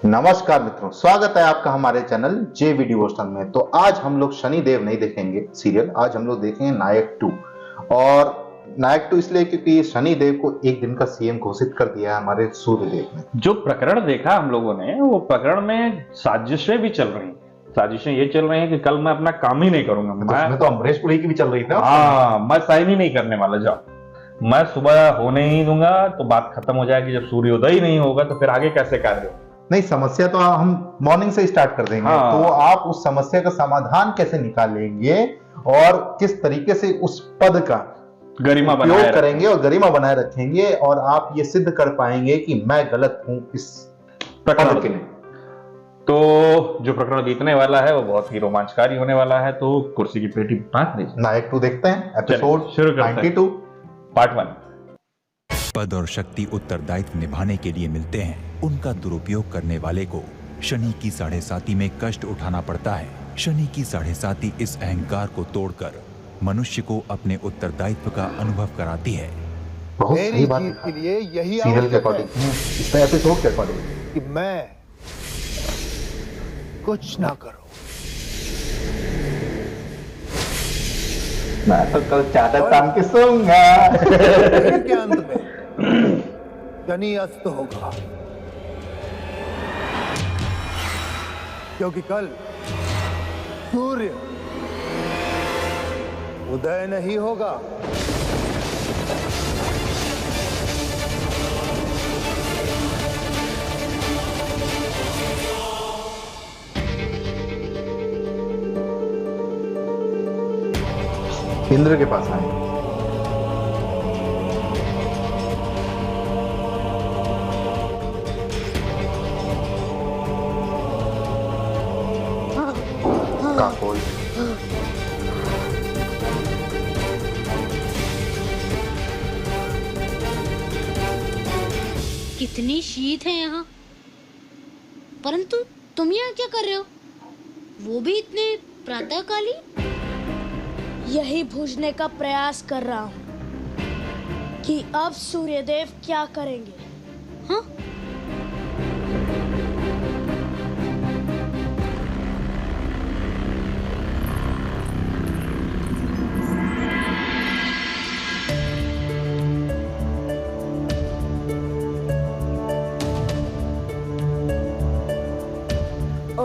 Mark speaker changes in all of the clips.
Speaker 1: नमस्कार मित्रों, स्वागत है आपका हमारे चैनल जेवी डिवोशनल में। तो आज हम लोग शनिदेव नहीं देखेंगे सीरियल, आज हम लोग देखेंगे नायक 2। और नायक 2 इसलिए क्योंकि शनिदेव को एक दिन का सीएम घोषित कर दिया है हमारे सूर्यदेव ने।
Speaker 2: जो प्रकरण देखा हम लोगों ने, वो प्रकरण में साजिशें भी चल रही हैं। साजिशें ये चल रही हैं कि कल मैं अपना काम ही नहीं करूंगा।
Speaker 1: तो उसमें तो अमरीश पुरी की भी चल रही थी।
Speaker 2: हाँ, मैं साइन ही नहीं करने वाला। जाओ, मैं सुबह होने ही नहीं दूंगा। तो बात खत्म हो जाएगी। जब सूर्योदय ही नहीं होगा तो फिर आगे कैसे कार्य हो?
Speaker 1: नहीं, समस्या तो हम मॉर्निंग से स्टार्ट कर देंगे।
Speaker 2: हाँ।
Speaker 1: तो आप उस समस्या का समाधान कैसे निकालेंगे और किस तरीके से उस पद का
Speaker 2: गरिमा
Speaker 1: उपयोग
Speaker 2: बनाए
Speaker 1: करेंगे और गरिमा बनाए रखेंगे, और आप ये सिद्ध कर पाएंगे कि मैं गलत हूं इस
Speaker 2: प्रकरण
Speaker 1: पद के लिए।
Speaker 2: तो जो प्रकरण बीतने वाला है वो बहुत ही रोमांचकारी होने वाला है। तो कुर्सी की पेटी बांध दीजिए।
Speaker 1: नायक 2 देखते हैं, एपिसोड
Speaker 2: शुरू करते हैं।
Speaker 1: 92
Speaker 2: पार्ट 1।
Speaker 3: पद और शक्ति उत्तरदायित्व निभाने के लिए मिलते हैं। उनका दुरुपयोग करने वाले को शनि की 7.5 में कष्ट उठाना पड़ता है। शनि की 7.5 इस अहंकार को तोड़कर मनुष्य को अपने उत्तरदायित्व का अनुभव कराती है।
Speaker 1: बहुत सही बात
Speaker 4: के लिए यही
Speaker 1: सीरियल के
Speaker 4: आवश्यक
Speaker 1: अकॉर्डिंग,
Speaker 4: है
Speaker 1: इस एपिसोड के अकॉर्डिंग
Speaker 4: कि मैं कुछ ना करूं।
Speaker 1: मैं तो कल चादर तान के सोऊंगा।
Speaker 4: दिन के अंत में शनि अस्त होगा, क्योंकि कल सूर्य उदय नहीं होगा।
Speaker 1: इंद्र के पास आए। काकोल
Speaker 5: कितनी शीत है यहाँ। परंतु तुम यहाँ क्या कर रहे हो? वो भी इतने प्रातःकाली।
Speaker 6: यही बूझने का प्रयास कर रहा हूँ कि अब सूर्यदेव क्या करेंगे।
Speaker 5: हाँ,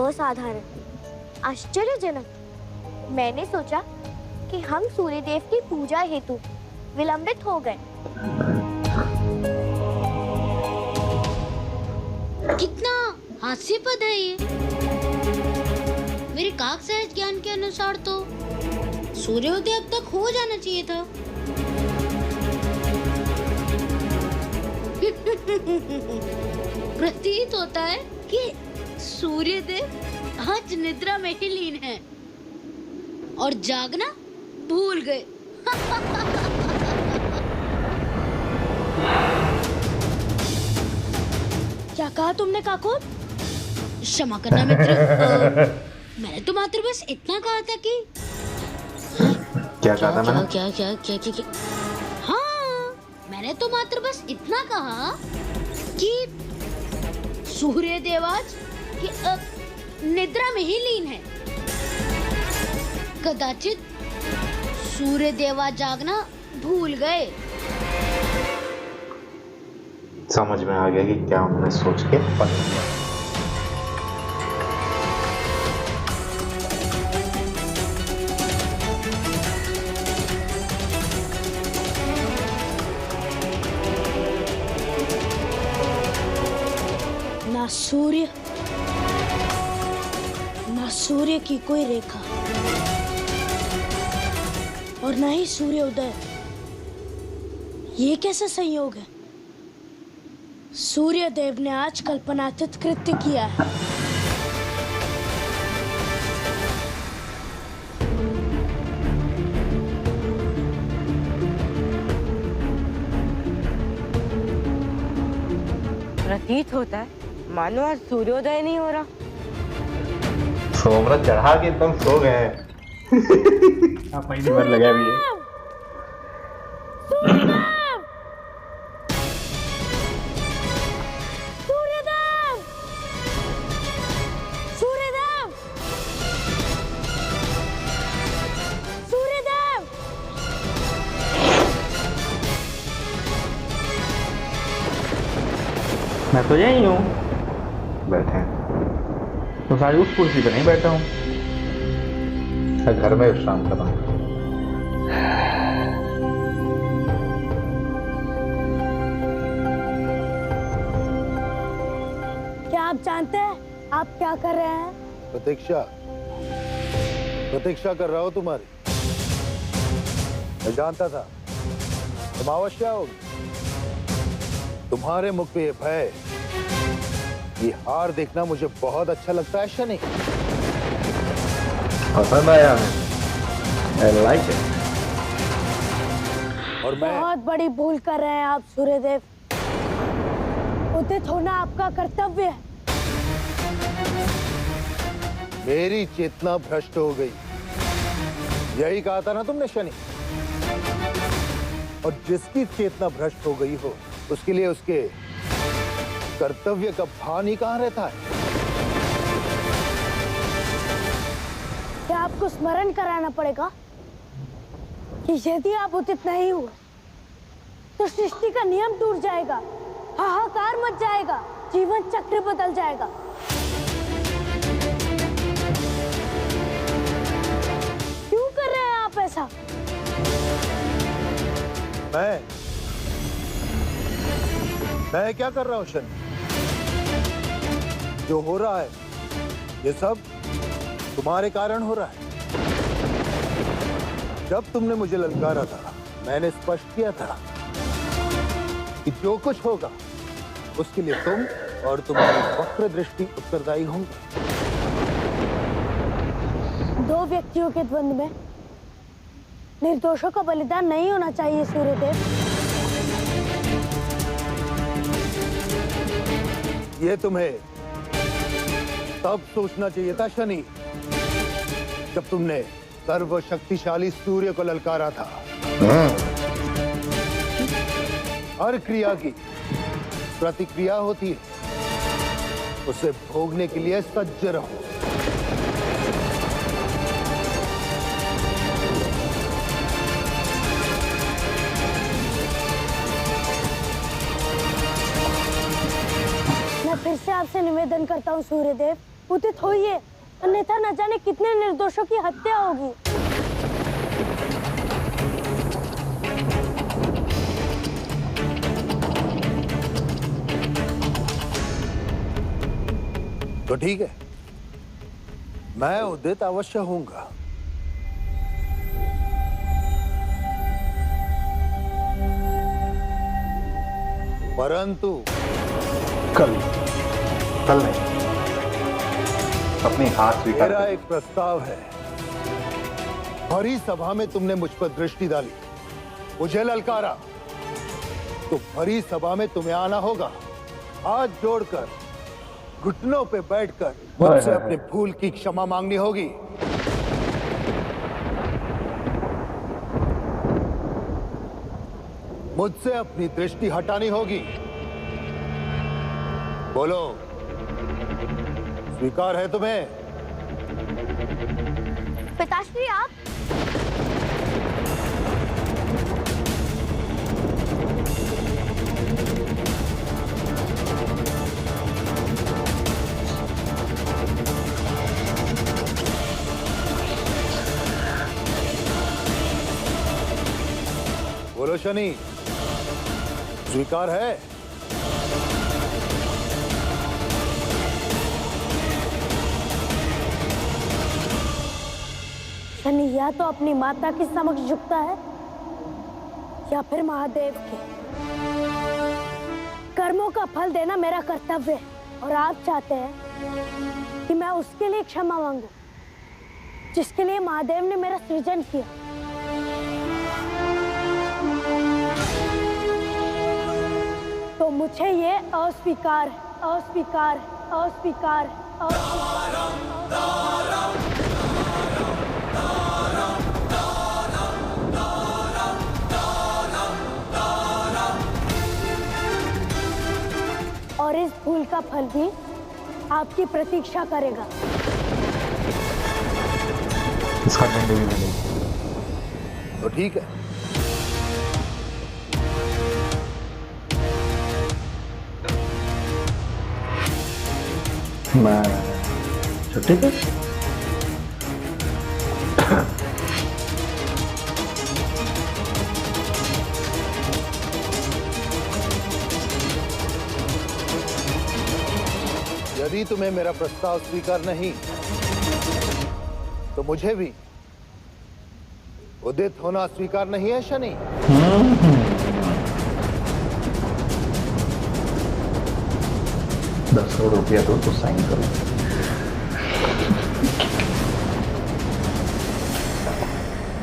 Speaker 7: असाधारण, आश्चर्यजनक। मैंने सोचा कि हम सूर्यदेव की पूजा हेतु विलंबित हो गए।
Speaker 5: कितना हास्यपद है ये। मेरे काक सहज ज्ञान के अनुसार तो सूर्योदय अब तक हो जाना चाहिए था। प्रतीत होता है कि सूर्यदेव आज निद्रा में ही लीन है और जागना भूल गए।
Speaker 6: क्या कहा तुमने काकोल?
Speaker 5: क्षमा करना मित्र। मैंने तो मात्र बस इतना कहा था कि
Speaker 1: क्या कहा था मैंने?
Speaker 5: क्या हाँ, मैंने तो मात्र बस इतना कहा कि सूर्यदेव आज निद्रा में ही लीन है। कदाचित सूर्यदेवा जागना भूल गए।
Speaker 1: समझ में आ गया कि क्या उन्होंने सोच के पद दिया।
Speaker 6: ना सूर्य की कोई रेखा और ना ही सूर्य उदय। ये कैसा संयोग है? सूर्यदेव ने आज कल्पनातीत कृत्य किया है।
Speaker 8: प्रतीत होता है मानो आज सूर्योदय नहीं हो रहा।
Speaker 1: सोमरथ चढ़ा के एकदम सो गए हैं।
Speaker 2: पहली बार लगा भी है। तो यही हूँ।
Speaker 1: बैठे हैं।
Speaker 2: तो आज उस कुर्सी पे नहीं बैठा हूँ।
Speaker 1: घर में विश्राम कर रहा हूँ।
Speaker 6: क्या आप जानते हैं आप क्या कर रहे हैं?
Speaker 4: प्रतीक्षा प्रतीक्षा कर रहा हूं तुम्हारी। मैं जानता था तुम अवश्य आओगे। तुम्हारे मुख पे ये भय, ये हार देखना मुझे बहुत अच्छा लगता है शनि।
Speaker 2: पसंद आया हमें। I like it.
Speaker 4: और मैं
Speaker 6: बहुत बड़ी भूल कर रहे हैं आप सूर्यदेव। उदित होना आपका कर्तव्य है।
Speaker 4: मेरी चेतना भ्रष्ट हो गई, यही कहा था ना तुमने शनि। और जिसकी चेतना भ्रष्ट हो गई हो उसके लिए उसके कर्तव्य का भान ही कहां रहता है।
Speaker 6: क्या आपको स्मरण कराना पड़ेगा कि यदि आप उचित नहीं हुए तो सृष्टि का नियम टूट जाएगा, हाहाकार मच जाएगा, जीवन चक्र बदल जाएगा। क्यों कर रहे हैं आप ऐसा?
Speaker 4: मैं क्या कर रहा हूं शनि? जो हो रहा है ये सब तुम्हारे कारण हो रहा है। जब तुमने मुझे ललकारा था मैंने स्पष्ट किया था कि जो कुछ होगा उसके लिए तुम और तुम्हारी वक्र दृष्टि उत्तरदायी होंगे।
Speaker 6: दो व्यक्तियों के द्वंद्व में निर्दोषों का बलिदान नहीं होना चाहिए सूर्यदेव।
Speaker 4: ये तुम्हें तब सोचना चाहिए था शनि जब तुमने सर्वशक्तिशाली सूर्य को ललकारा था। हर क्रिया की प्रतिक्रिया होती है, उसे भोगने के लिए सज्ज रहो।
Speaker 6: मैं फिर से आपसे निवेदन करता हूँ सूर्यदेव, उदित होइए, अन्यथा न जाने कितने निर्दोषों की हत्या होगी।
Speaker 4: तो ठीक है, मैं उदित अवश्य होऊंगा। परंतु
Speaker 1: कल नहीं, अपनी हार स्वीकार
Speaker 4: मेरा
Speaker 1: करो।
Speaker 4: एक प्रस्ताव है। भरी सभा में तुमने मुझ पर दृष्टि डाली, मुझे ललकारा, तो भरी सभा में तुम्हें आना होगा, हाथ जोड़कर घुटनों पे बैठकर मुझसे अपने भूल की क्षमा मांगनी होगी। मुझसे अपनी दृष्टि हटानी होगी। बोलो, स्वीकार है तुम्हें?
Speaker 7: पिताश्री आप
Speaker 4: बोलो शनि, स्वीकार है?
Speaker 6: शनि या तो अपनी माता के समक्ष झुकता है या फिर महादेव के। कर्मों का फल देना मेरा कर्तव्य है और आप चाहते हैं कि मैं उसके लिए क्षमा मांगू जिसके लिए महादेव ने मेरा सृजन किया। तो मुझे ये अस्वीकार है, अस्वीकार है, अस्वीकार है, अस्वीकार है। और इस भूल का फल भी आपकी प्रतीक्षा करेगा।
Speaker 1: इसका दंड भी मिलेगा।
Speaker 4: तो ठीक है,
Speaker 2: मैं छुट्टी पे।
Speaker 4: यदि तुम्हें मेरा प्रस्ताव स्वीकार नहीं तो मुझे भी उदित होना स्वीकार नहीं है शनि।
Speaker 2: 10 करोड़ रुपया दो तो साइन करो।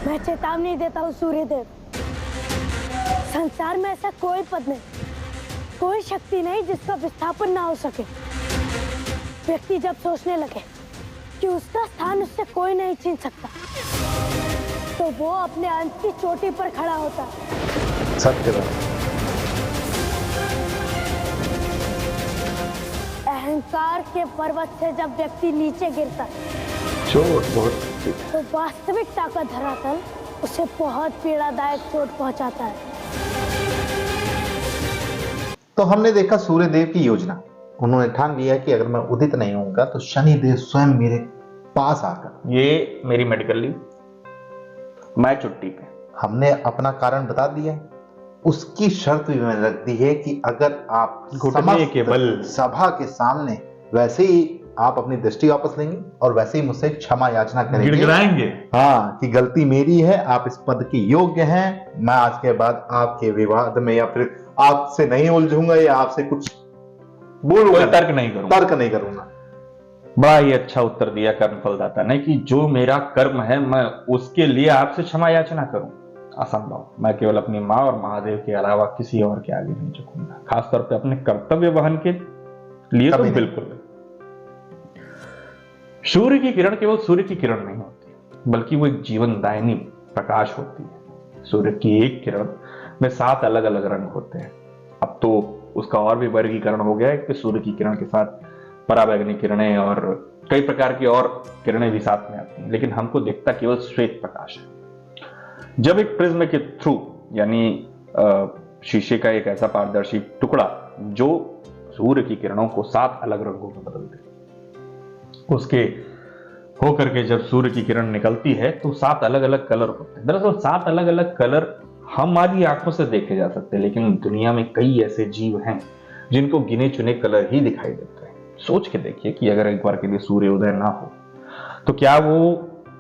Speaker 6: मैं चेतावनी देता हूँ सूर्यदेव, संसार में ऐसा कोई पद नहीं, कोई शक्ति नहीं जिसका विस्थापन ना हो सके। व्यक्ति जब सोचने लगे कि उसका स्थान उससे कोई नहीं छीन सकता, तो वो अपने अंत की चोटी पर खड़ा होता है।
Speaker 1: सत्य बात।
Speaker 6: अहंकार के पर्वत से जब व्यक्ति नीचे गिरता है,
Speaker 2: चोट बहुत
Speaker 6: तो वास्तविकता का धरातल उसे बहुत पीड़ादायक चोट पहुंचाता है।
Speaker 1: तो हमने देखा सूर्यदेव की योजना। उन्होंने ठान लिया कि अगर मैं उदित नहीं होऊंगा तो शनिदेव स्वयं मेरे पास आकर,
Speaker 2: ये मेरी मेडिकल लीव, मैं छुट्टी पे।
Speaker 1: हमने अपना कारण बता दिया। उसकी शर्त भी मैंने रख दी है कि अगर आप
Speaker 2: घुटने के बल
Speaker 1: सभा के सामने वैसे ही आप अपनी दृष्टि वापस लेंगे और वैसे ही मुझसे क्षमा याचना करेंगे,
Speaker 2: गिड़गिड़ाएंगे,
Speaker 1: हाँ, कि गलती मेरी है, आप इस पद के योग्य हैं, मैं आज के बाद आपके विवाद में या फिर आपसे नहीं उलझूंगा या आपसे कुछ बोलूंगा,
Speaker 2: तर्क नहीं करूंगा,
Speaker 1: तर्क नहीं करूंगा।
Speaker 2: बड़ा ही अच्छा उत्तर दिया कर्म फलदाता ने कि जो मेरा कर्म है मैं उसके लिए आपसे क्षमा याचना करूं, असंभव। मैं केवल अपनी माँ और महादेव के अलावा किसी और के आगे नहीं झुकूंगा, खासतौर पे अपने कर्तव्य वहन के लिए तो बिल्कुल नहीं। सूर्य की किरण केवल सूर्य की किरण नहीं होती, बल्कि वो एक जीवनदायिनी प्रकाश होती है। सूर्य की एक किरण में 7 अलग अलग रंग होते हैं। अब तो उसका और भी वर्गीकरण हो गया है कि सूर्य की किरण के साथ पराबैंगनी किरणें और कई प्रकार की और किरणें भी साथ में आती हैं, लेकिन हमको दिखता केवल श्वेत प्रकाश है। जब एक प्रिज्म के थ्रू, यानी शीशे का एक ऐसा पारदर्शी टुकड़ा जो सूर्य की किरणों को 7 अलग रंगों में बदल दे, उसके होकर के जब सूर्य की किरण निकलती है तो 7 अलग अलग कलर होते हैं। दरअसल 7 अलग अलग कलर हमारी आंखों से देखे जा सकते हैं, लेकिन दुनिया में कई ऐसे जीव हैं जिनको गिने चुने कलर ही दिखाई देते हैं। सोच के देखिए कि अगर एक बार के लिए सूर्योदय ना हो तो क्या वो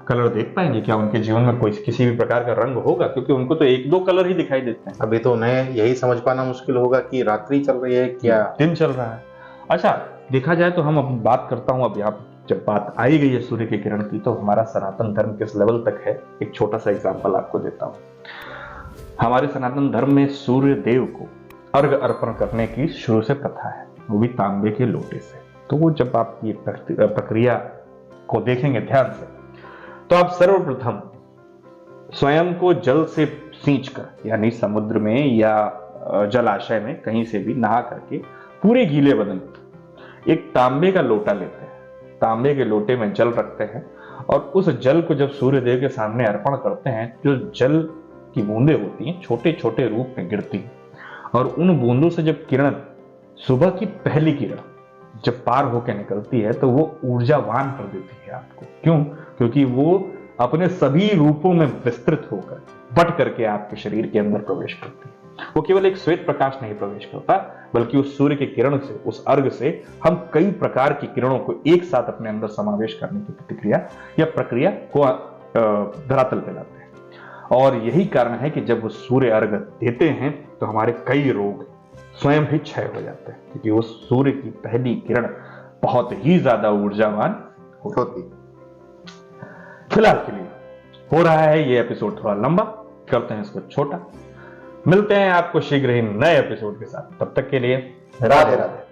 Speaker 2: कलर देख पाएंगे? क्या उनके जीवन में कोई किसी भी प्रकार का रंग होगा? क्योंकि उनको तो 1-2 कलर ही दिखाई देते हैं।
Speaker 1: अभी तो उन्हें यही समझ पाना मुश्किल होगा कि रात्रि चल रही है क्या
Speaker 2: दिन चल रहा है। अच्छा, देखा जाए तो हम अब बात करता हूं, अब यहाँ जब बात आई गई है सूर्य की किरण की, तो हमारा सनातन धर्म किस लेवल तक है, एक छोटा सा एग्जाम्पल आपको देता हूं। हमारे सनातन धर्म में सूर्य देव को अर्घ अर्पण करने की शुरू से प्रथा है, वो भी तांबे के लोटे से। तो वो जब आप ये प्रक्रिया को देखेंगे ध्यान से, तो आप सर्वप्रथम स्वयं को जल से सींच कर, यानी समुद्र में या जलाशय में कहीं से भी नहा करके पूरे गीले बदन एक तांबे का लोटा लेते हैं। तांबे के लोटे में जल रखते हैं और उस जल को जब सूर्य देव के सामने अर्पण करते हैं, जो जल की बूंदें होती हैं छोटे छोटे रूप में गिरती हैं, और उन बूंदों से जब किरण, सुबह की पहली किरण जब पार होकर निकलती है तो वो ऊर्जावान कर देती है आपको। क्यों? क्योंकि वो अपने सभी रूपों में विस्तृत होकर बट करके आपके शरीर के अंदर प्रवेश करती है। वो केवल एक श्वेत प्रकाश नहीं प्रवेश करता, बल्कि उस सूर्य के किरण से, उस अर्घ से हम कई प्रकार की किरणों को एक साथ अपने अंदर समावेश करने की प्रतिक्रिया या प्रक्रिया को धरातल पे लाते हैं। और यही कारण है कि जब वो सूर्य अर्घ देते हैं तो हमारे कई रोग स्वयं ही क्षय हो जाते हैं, क्योंकि वो सूर्य की पहली किरण बहुत ही ज्यादा ऊर्जावान होती है। फिलहाल के लिए हो रहा है ये एपिसोड थोड़ा लंबा, करते हैं इसको छोटा। मिलते हैं आपको शीघ्र ही नए एपिसोड के साथ, तब तक के लिए राधे राधे।